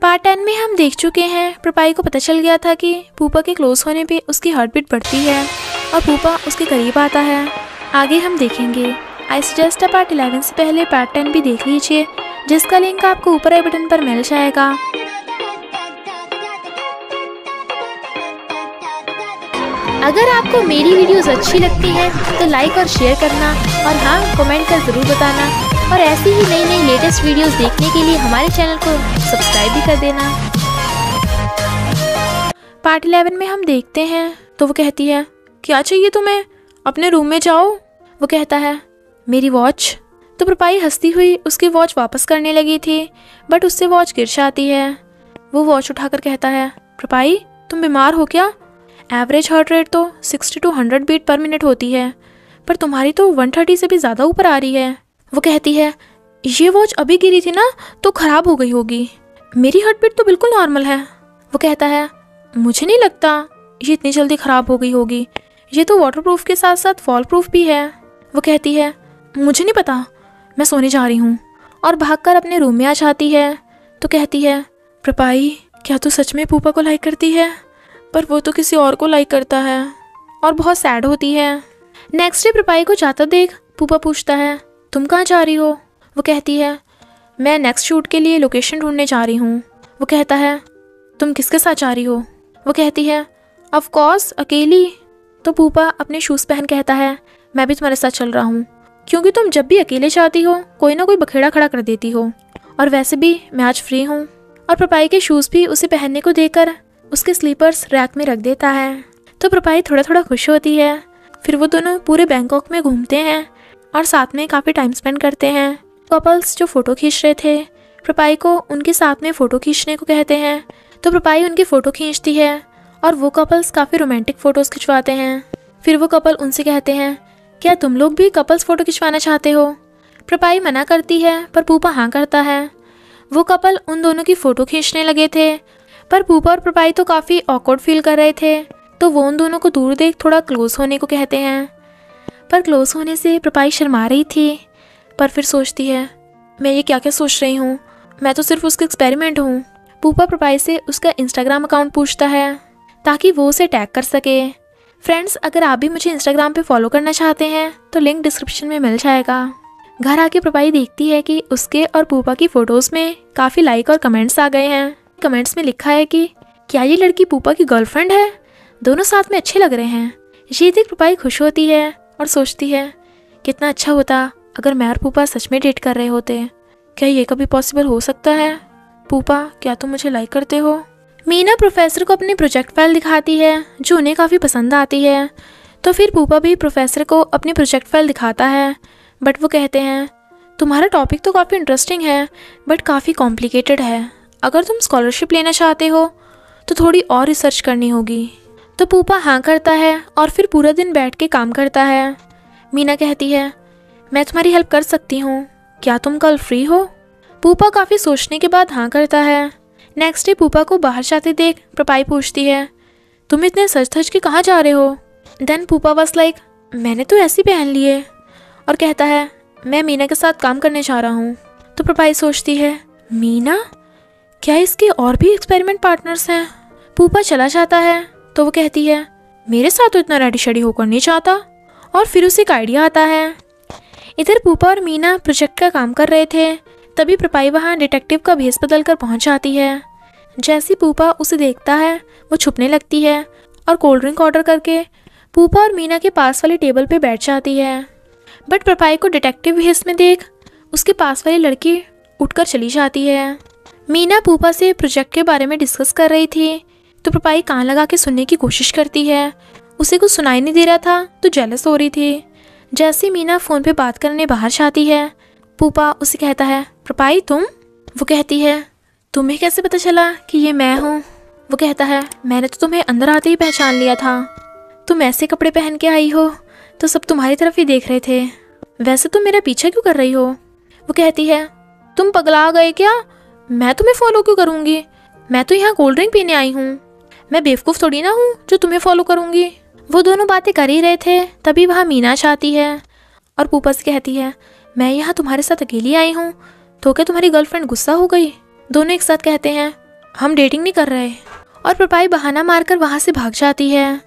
Part 10 में हम देख चुके हैं प्रपाई को पता चल गया था कि पूपा के क्लोज होने पे उसकी हार्ट बीट बढ़ती है और पूपा उसके करीब आता है। आगे हम देखेंगे। आई सजेस्ट पार्ट 11 से पहले पार्ट 10 भी देख लीजिए, जिसका लिंक आपको ऊपर आई बटन पर मिल जाएगा। अगर आपको मेरी वीडियोस अच्छी लगती हैं तो लाइक और शेयर करना और हाँ कमेंट कर ज़रूर बताना, और ऐसी ही नई नई लेटेस्ट वीडियोस देखने के लिए हमारे चैनल को सब्सक्राइब भी कर देना। पार्ट 11 में हम देखते हैं तो वो कहती है, क्या चाहिए तुम्हें, अपने रूम में जाओ। वो कहता है, मेरी वॉच। तो प्रपाई हंसती हुई उसकी वॉच वापस करने लगी थी, बट उससे वॉच गिर जाती है। वो वॉच उठाकर कहता है, प्रपाई तुम बीमार हो क्या? एवरेज हार्ट रेट तो 60 to 100 बीट पर मिनट होती है, पर तुम्हारी तो 130 से भी ज़्यादा ऊपर आ रही है। वो कहती है, ये वॉच अभी गिरी थी ना तो ख़राब हो गई होगी, मेरी हार्ट बीट तो बिल्कुल नॉर्मल है। वो कहता है, मुझे नहीं लगता ये इतनी जल्दी ख़राब हो गई होगी, ये तो वाटरप्रूफ के साथ साथ फॉल प्रूफ भी है। वो कहती है, मुझे नहीं पता, मैं सोने जा रही हूँ, और भागकर अपने रूम में आ जाती है। तो कहती है, प्रपाई क्या तू सच में पूपा को लाइक करती है? पर वो तो किसी और को लाइक करता है, और बहुत सैड होती है। नेक्स्ट डे प्रपाई को जाता देख पूपा पूछता है, तुम कहाँ जा रही हो? वो कहती है, मैं नेक्स्ट शूट के लिए लोकेशन ढूंढने जा रही हूँ। वो कहता है, तुम किसके साथ जा रही हो? वो कहती है, ऑफ कोर्स अकेली। तो पूपा अपने शूज़ पहन कहता है, मैं भी तुम्हारे साथ चल रहा हूँ, क्योंकि तुम जब भी अकेले जाती हो कोई ना कोई बखेड़ा खड़ा कर देती हो, और वैसे भी मैं आज फ्री हूँ। और प्रपाई के शूज़ भी उसे पहनने को देकर उसके स्लीपर्स रैक में रख देता है। तो प्रपाई थोड़ा थोड़ा खुश होती है। फिर वो दोनों पूरे बैंकॉक में घूमते हैं और साथ में काफ़ी टाइम स्पेंड करते हैं। कपल्स जो फ़ोटो खींच रहे थे प्रपाई को उनके साथ में फ़ोटो खींचने को कहते हैं, तो प्रपाई उनकी फ़ोटो खींचती है और वो कपल्स काफ़ी रोमांटिक फ़ोटोज़ खिंचवाते हैं। फिर वो कपल उनसे कहते हैं, क्या तुम लोग भी कपल्स फ़ोटो खिंचवाना चाहते हो? प्रपाई मना करती है पर पूपा हाँ करता है। वो कपल उन दोनों की फ़ोटो खींचने लगे थे, पर पूपा और प्रपाई तो काफ़ी ऑकवर्ड फील कर रहे थे, तो वो उन दोनों को दूर देख थोड़ा क्लोज होने को कहते हैं। पर क्लोज होने से प्रपाई शर्मा रही थी, पर फिर सोचती है, मैं ये क्या क्या सोच रही हूँ, मैं तो सिर्फ उसका एक्सपेरिमेंट हूँ। पूपा प्रपाई से उसका इंस्टाग्राम अकाउंट पूछता है ताकि वो उसे टैग कर सके। फ्रेंड्स, अगर आप भी मुझे इंस्टाग्राम पे फॉलो करना चाहते हैं तो लिंक डिस्क्रिप्शन में मिल जाएगा। घर आके प्रपाई देखती है कि उसके और पूपा की फ़ोटोज़ में काफ़ी लाइक और कमेंट्स आ गए हैं। कमेंट्स में लिखा है कि क्या ये लड़की पूपा की गर्लफ्रेंड है, दोनों साथ में अच्छे लग रहे हैं। ये देख प्रपाई खुश होती है और सोचती है, कितना अच्छा होता अगर मैं और पूपा सच में डेट कर रहे होते। क्या ये कभी पॉसिबल हो सकता है? पूपा क्या तुम मुझे लाइक करते हो? मीना प्रोफेसर को अपनी प्रोजेक्ट फाइल दिखाती है जो उन्हें काफ़ी पसंद आती है। तो फिर पूपा भी प्रोफेसर को अपनी प्रोजेक्ट फाइल दिखाता है, बट वो कहते हैं, तुम्हारा टॉपिक तो काफ़ी इंटरेस्टिंग है बट काफ़ी कॉम्प्लिकेटेड है, अगर तुम स्कॉलरशिप लेना चाहते हो तो थोड़ी और रिसर्च करनी होगी। तो पूपा हाँ करता है और फिर पूरा दिन बैठ के काम करता है। मीना कहती है, मैं तुम्हारी हेल्प कर सकती हूँ, क्या तुम कल फ्री हो? पूपा काफ़ी सोचने के बाद हाँ करता है। नेक्स्ट डे पूपा को बाहर जाते देख प्रपाई पूछती है, तुम इतने सज धज के कहाँ जा रहे हो? देन पूपा बस लाइक, मैंने तो ऐसी पहन लिए, और कहता है, मैं मीना के साथ काम करने जा रहा हूँ। तो प्रपाई सोचती है, मीना, क्या इसके और भी एक्सपेरिमेंट पार्टनर्स हैं? पूपा चला जाता है तो वो कहती है, मेरे साथ तो इतना रेडी शेडी होकर नहीं चाहता। और फिर उसे एक आइडिया आता है। इधर पूपा और मीना प्रोजेक्ट का काम कर रहे थे, तभी प्रपाई वहाँ डिटेक्टिव का भेस बदल कर पहुँच जाती है। जैसे पूपा उसे देखता है वो छुपने लगती है और कोल्ड ड्रिंक ऑर्डर करके पूपा और मीना के पास वाली टेबल पे बैठ जाती है। बट प्रपाई को डिटेक्टिव भेस में देख उसके पास वाली लड़की उठकर चली जाती है। मीना पूपा से प्रोजेक्ट के बारे में डिस्कस कर रही थी, तो प्रपाई कान लगा के सुनने की कोशिश करती है। उसे कुछ सुनाई नहीं दे रहा था तो जेलस हो रही थी। जैसे मीना फ़ोन पे बात करने बाहर जाती है, पूपा उसे कहता है, प्रपाई तुम? वो कहती है, तुम्हें कैसे पता चला कि ये मैं हूँ? वो कहता है, मैंने तो तुम्हें अंदर आते ही पहचान लिया था, तुम ऐसे कपड़े पहन के आई हो तो सब तुम्हारी तरफ ही देख रहे थे, वैसे तुम मेरा पीछा क्यों कर रही हो? वो कहती है, तुम पगला गए क्या, मैं तुम्हें फॉलो क्यों करूँगी, मैं तो यहाँ कोल्ड ड्रिंक पीने आई हूँ, मैं बेवकूफ़ थोड़ी ना हूँ जो तुम्हें फॉलो करूँगी। वो दोनों बातें कर ही रहे थे तभी वहाँ मीना आती है और पूपा से कहती है, मैं यहाँ तुम्हारे साथ अकेली आई हूँ तो क्या तुम्हारी गर्लफ्रेंड गुस्सा हो गई? दोनों एक साथ कहते हैं, हम डेटिंग नहीं कर रहे। और प्रपाई बहाना मारकर वहाँ से भाग जाती है।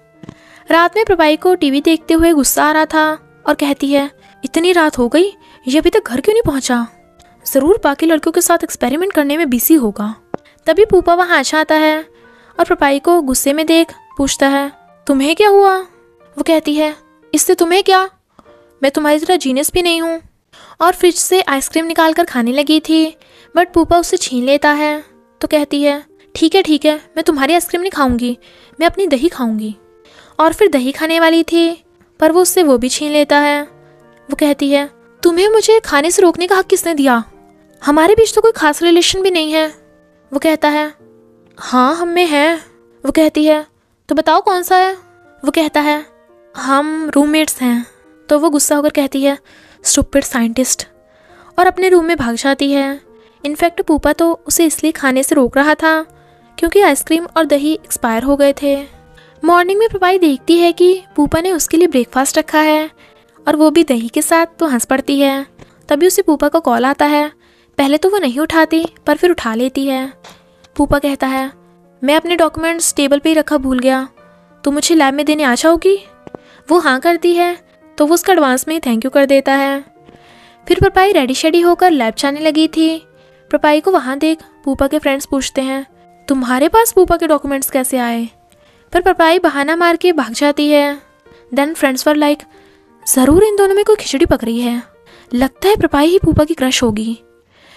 रात में प्रपाई को टीवी देखते हुए गुस्सा आ रहा था और कहती है, इतनी रात हो गई, ये अभी तक घर क्यों नहीं पहुँचा? ज़रूर बाकी लड़कियों के साथ एक्सपेरिमेंट करने में बिजी होगा। तभी पूपा वहाँ आ जाता है और प्रपाई को गुस्से में देख पूछता है, तुम्हें क्या हुआ? वो कहती है, इससे तुम्हें क्या, मैं तुम्हारी तरह जीनियस भी नहीं हूँ। और फ्रिज से आइसक्रीम निकाल कर खाने लगी थी, बट पूपा उसे छीन लेता है। तो कहती है, ठीक है, मैं तुम्हारी आइसक्रीम नहीं खाऊंगी, मैं अपनी दही खाऊंगी। और फिर दही खाने वाली थी, पर वो उससे वो भी छीन लेता है। वो कहती है, तुम्हें मुझे खाने से रोकने का हक किसने दिया? हमारे बीच तो कोई खास रिलेशन भी नहीं है। वो कहता है, हाँ हम में है। वो कहती है, तो बताओ कौन सा है? वो कहता है, हम रूममेट्स हैं। तो वो गुस्सा होकर कहती है, स्टूपिड साइंटिस्ट, और अपने रूम में भाग जाती है। इनफैक्ट पूपा तो उसे इसलिए खाने से रोक रहा था क्योंकि आइसक्रीम और दही एक्सपायर हो गए थे। मॉर्निंग में प्रपाई देखती है कि पूपा ने उसके लिए ब्रेकफास्ट रखा है और वो भी दही के साथ, तो हंस पड़ती है। तभी उसे पूपा का कॉल आता है। पहले तो वो नहीं उठाती, पर फिर उठा लेती है। पूपा कहता है, मैं अपने डॉक्यूमेंट्स टेबल पे ही रखा भूल गया, तो मुझे लैब में देने आ जाओगी? वो हाँ करती है, तो वो उसका एडवांस में ही थैंक यू कर देता है। फिर प्रपाई रेडी शेडी होकर लैब जाने लगी थी। प्रपाई को वहाँ देख पूपा के फ्रेंड्स पूछते हैं, तुम्हारे पास पूपा के डॉक्यूमेंट्स कैसे आए? पर प्रपाई बहाना मार के भाग जाती है। देन फ्रेंड्स वर लाइक, ज़रूर इन दोनों में कोई खिचड़ी पक रही है, लगता है प्रपाई ही पूपा की क्रश होगी,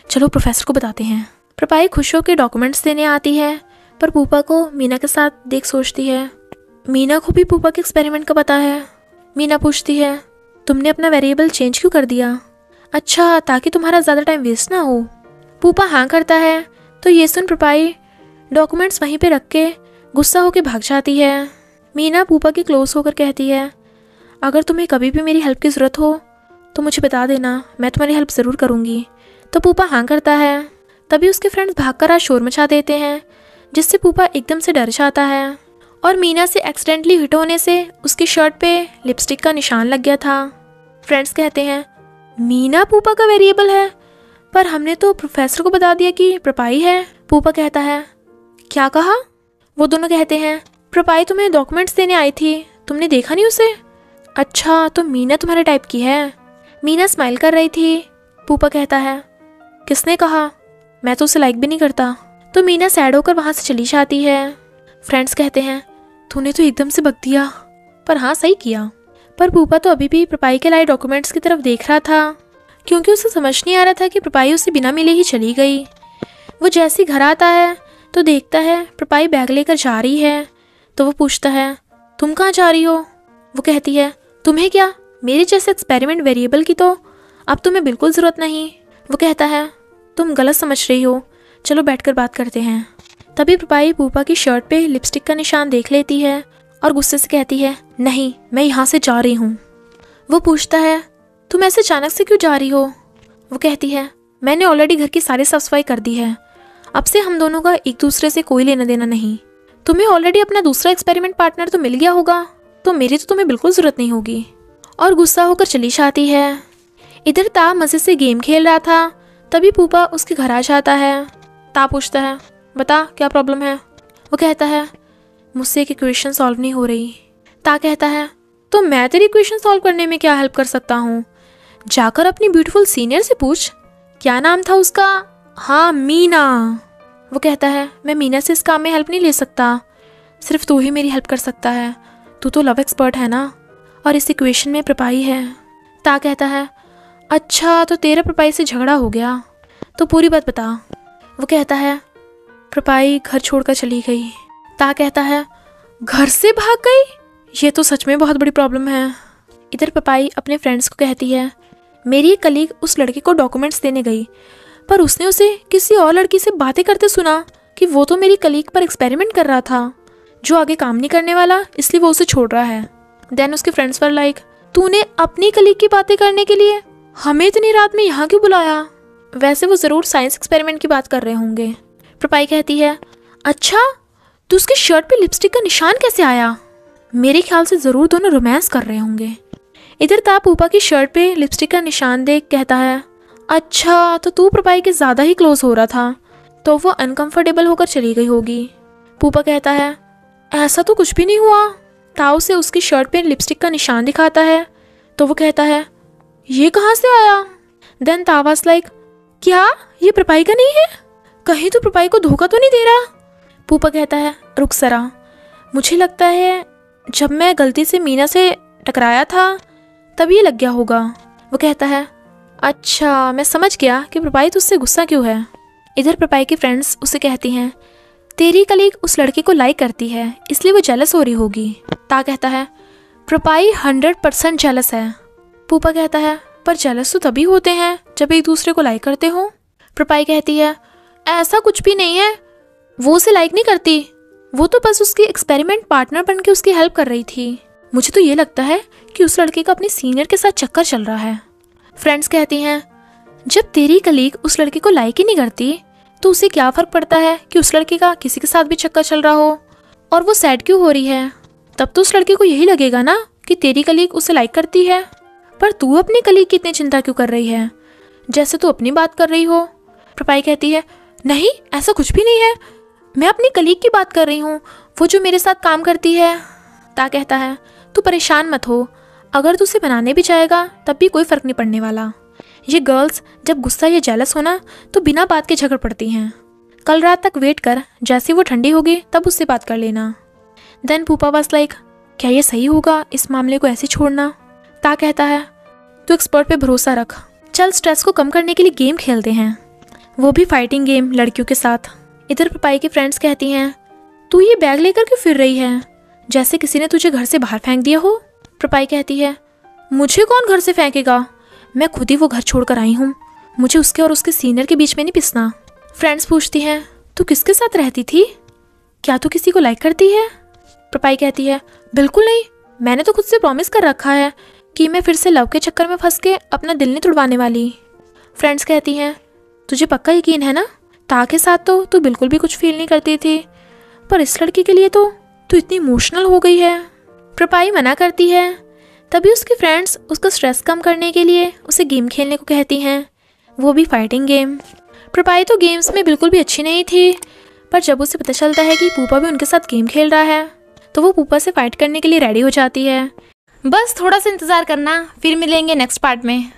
चलो प्रोफेसर को बताते हैं। प्रपाई खुश होकर डॉक्यूमेंट्स देने आती है, पर पूपा को मीना के साथ देख सोचती है, मीना को भी पूपा के एक्सपेरिमेंट का पता है। मीना पूछती है, तुमने अपना वेरिएबल चेंज क्यों कर दिया? अच्छा, ताकि तुम्हारा ज़्यादा टाइम वेस्ट ना हो। पूपा हाँ करता है, तो ये सुन प्रपाई डॉक्यूमेंट्स वहीं पे रख के गुस्सा होकर भाग जाती है। मीना पूपा के क्लोज होकर कहती है, अगर तुम्हें कभी भी मेरी हेल्प की ज़रूरत हो तो मुझे बता देना, मैं तुम्हारी हेल्प ज़रूर करूँगी। तो पूपा हाँ करता है। तभी उसके फ्रेंड्स भागकर आज शोर मचा देते हैं, जिससे पूपा एकदम से डर जाता है। और मीना से एक्सीडेंटली हिट होने से उसकी शर्ट पे लिपस्टिक का निशान लग गया था। फ्रेंड्स कहते हैं, मीना पूपा का वेरिएबल है, पर हमने तो प्रोफेसर को बता दिया कि प्रपाई है। पूपा कहता है, क्या कहा? वो दोनों कहते हैं, प्रपाई तुम्हें डॉक्यूमेंट्स देने आई थी, तुमने देखा नहीं उसे? अच्छा, तो मीना तुम्हारे टाइप की है। मीना स्माइल कर रही थी। पूपा कहता है, किसने कहा? मैं तो उसे लाइक भी नहीं करता। तो मीना सैड होकर वहाँ से चली जाती है। फ्रेंड्स कहते हैं, तूने तो एकदम से बक दिया, पर हाँ सही किया। पर पूपा तो अभी भी प्रपाई के लाए डॉक्यूमेंट्स की तरफ देख रहा था, क्योंकि उसे समझ नहीं आ रहा था कि प्रपाई उसे बिना मिले ही चली गई। वो जैसे ही घर आता है तो देखता है प्रपाई बैग लेकर जा रही है। तो वो पूछता है, तुम कहाँ जा रही हो? वो कहती है, तुम्हें क्या, मेरे जैसे एक्सपेरिमेंट वेरिएबल की तो अब तुम्हें बिल्कुल ज़रूरत नहीं। वो कहता है, तुम गलत समझ रही हो, चलो बैठकर बात करते हैं। तभी प्रपाई पूपा की शर्ट पे लिपस्टिक का निशान देख लेती है और गुस्से से कहती है, नहीं, मैं यहाँ से जा रही हूँ। वो पूछता है, तुम ऐसे अचानक से क्यों जा रही हो? वो कहती है, मैंने ऑलरेडी घर की सारी साफ सफाई कर दी है, अब से हम दोनों का एक दूसरे से कोई लेना देना नहीं। तुम्हें ऑलरेडी अपना दूसरा एक्सपेरिमेंट पार्टनर तो मिल गया होगा, तो मेरी तो तुम्हें बिल्कुल ज़रूरत नहीं होगी। और गुस्सा होकर चली जाती है। इधर ता मज़े से गेम खेल रहा था, तभी पूपा उसके घर आ जाता है। ता पूछता है, बता क्या प्रॉब्लम है? वो कहता है, मुझसे एक इक्वेशन सॉल्व नहीं हो रही। ता कहता है, तो मैं तेरी इक्वेशन सॉल्व करने में क्या हेल्प कर सकता हूँ? जाकर अपनी ब्यूटीफुल सीनियर से पूछ, क्या नाम था उसका? हाँ, मीना। वो कहता है, मैं मीना से इस काम में हेल्प नहीं ले सकता, सिर्फ तू ही मेरी हेल्प कर सकता है, तू तो लव एक्सपर्ट है ना, और इस इक्वेशन में प्रपाई है। ता कहता है, अच्छा, तो तेरा प्रपाई से झगड़ा हो गया, तो पूरी बात बता। वो कहता है, प्रपाई घर छोड़कर चली गई। ता कहता है, घर से भाग गई? ये तो सच में बहुत बड़ी प्रॉब्लम है। इधर प्रपाई अपने फ्रेंड्स को कहती है, मेरी एक कलीग उस लड़के को डॉक्यूमेंट्स देने गई, पर उसने उसे किसी और लड़की से बातें करते सुना कि वो तो मेरी कलीग पर एक्सपेरिमेंट कर रहा था, जो आगे काम नहीं करने वाला, इसलिए वो उसे छोड़ रहा है। देन उसके फ्रेंड्स वर लाइक, तूने अपनी कलीग की बातें करने के लिए हमें इतनी रात में यहाँ क्यों बुलाया? वैसे वो ज़रूर साइंस एक्सपेरिमेंट की बात कर रहे होंगे। प्रपाई कहती है, अच्छा, तो उसकी शर्ट पे लिपस्टिक का निशान कैसे आया? मेरे ख्याल से ज़रूर दोनों रोमांस कर रहे होंगे। इधर ता पूपा की शर्ट पे लिपस्टिक का निशान देख कहता है, अच्छा, तो तू प्रपाई के ज़्यादा ही क्लोज हो रहा था, तो वो अनकंफर्टेबल होकर चली गई होगी। पूपा कहता है ऐसा तो कुछ भी नहीं हुआ। ताऊ से उसकी शर्ट पे लिपस्टिक का निशान दिखाता है तो वो कहता है ये कहाँ से आया। देन तावाज लाइक क्या ये प्रपाई का नहीं है? कहीं तो प्रपाई को धोखा तो नहीं दे रहा। पूपा कहता है रुक सरा, मुझे लगता है जब मैं गलती से मीना से टकराया था तब ये लग गया होगा। वो कहता है अच्छा मैं समझ गया कि प्रपाई तुझसे गुस्सा क्यों है। इधर प्रपाई की फ्रेंड्स उसे कहती हैं तेरी कलीग उस लड़के को लाइक करती है इसलिए वो जेलस हो रही होगी। ता कहता है प्रपाई 100% जेलस है। पूपा कहता है पर जेलस तो तभी होते हैं जब एक दूसरे को लाइक करते हो। प्रपाई कहती है ऐसा कुछ भी नहीं है, वो उसे लाइक नहीं करती, वो तो बस उसकी एक्सपेरिमेंट पार्टनर बन के उसकी हेल्प कर रही थी। मुझे तो ये लगता है कि उस लड़के का अपने सीनियर के साथ चक्कर चल रहा है। फ्रेंड्स कहती हैं जब तेरी कलीग उस लड़के को लाइक ही नहीं करती तो उसे क्या फ़र्क पड़ता है कि उस लड़के का किसी के साथ भी चक्कर चल रहा हो, और वो सैड क्यों हो रही है। तब तो उस लड़के को यही लगेगा ना कि तेरी कलीग उसे लाइक करती है। पर तू अपनी कलीग की इतनी चिंता क्यों कर रही है, जैसे तू अपनी बात कर रही हो। प्रपाई कहती है नहीं ऐसा कुछ भी नहीं है, मैं अपनी कलीग की बात कर रही हूँ, वो जो मेरे साथ काम करती है। ता कहता है तू परेशान मत हो, अगर तू उसे बनाने भी जाएगा तब भी कोई फ़र्क नहीं पड़ने वाला। ये गर्ल्स जब गुस्सा या जेलस होना तो बिना बात के झगड़ पड़ती हैं। कल रात तक वेट कर, जैसे वो ठंडी होगी तब उससे बात कर लेना। देन पूपा वाज लाइक क्या ये सही होगा इस मामले को ऐसे छोड़ना। ता कहता है तू एक्सपर्ट पे भरोसा रख, चल स्ट्रेस को कम करने के लिए गेम खेलते हैं, वो भी फाइटिंग गेम लड़कियों के साथ। इधर प्रपाई की फ्रेंड्स कहती हैं तू ये बैग लेकर क्यों फिर रही है, जैसे किसी ने तुझे घर से बाहर फेंक दिया हो। प्रपाई कहती है मुझे कौन घर से फेंकेगा, मैं खुद ही वो घर छोड़कर आई हूँ, मुझे उसके और उसके सीनियर के बीच में नहीं पिसना। फ्रेंड्स पूछती हैं तू किसके साथ रहती थी, क्या तू किसी को लाइक करती है। प्रपाई कहती है बिल्कुल नहीं, मैंने तो खुद से प्रॉमिस कर रखा है कि मैं फिर से लव के चक्कर में फंस के अपना दिल नहीं तुड़वाने वाली। फ्रेंड्स कहती हैं तुझे पक्का यकीन है ना, ता के साथ तो तू बिल्कुल भी कुछ फील नहीं करती थी, पर इस लड़की के लिए तो तू इतनी इमोशनल हो गई है। प्रपाई मना करती है, तभी उसकी फ्रेंड्स उसका स्ट्रेस कम करने के लिए उसे गेम खेलने को कहती हैं, वो भी फाइटिंग गेम। प्रपाई तो गेम्स में बिल्कुल भी अच्छी नहीं थी, पर जब उसे पता चलता है कि पूपा भी उनके साथ गेम खेल रहा है तो वो पूपा से फाइट करने के लिए रेडी हो जाती है। बस थोड़ा सा इंतज़ार करना, फिर मिलेंगे नेक्स्ट पार्ट में।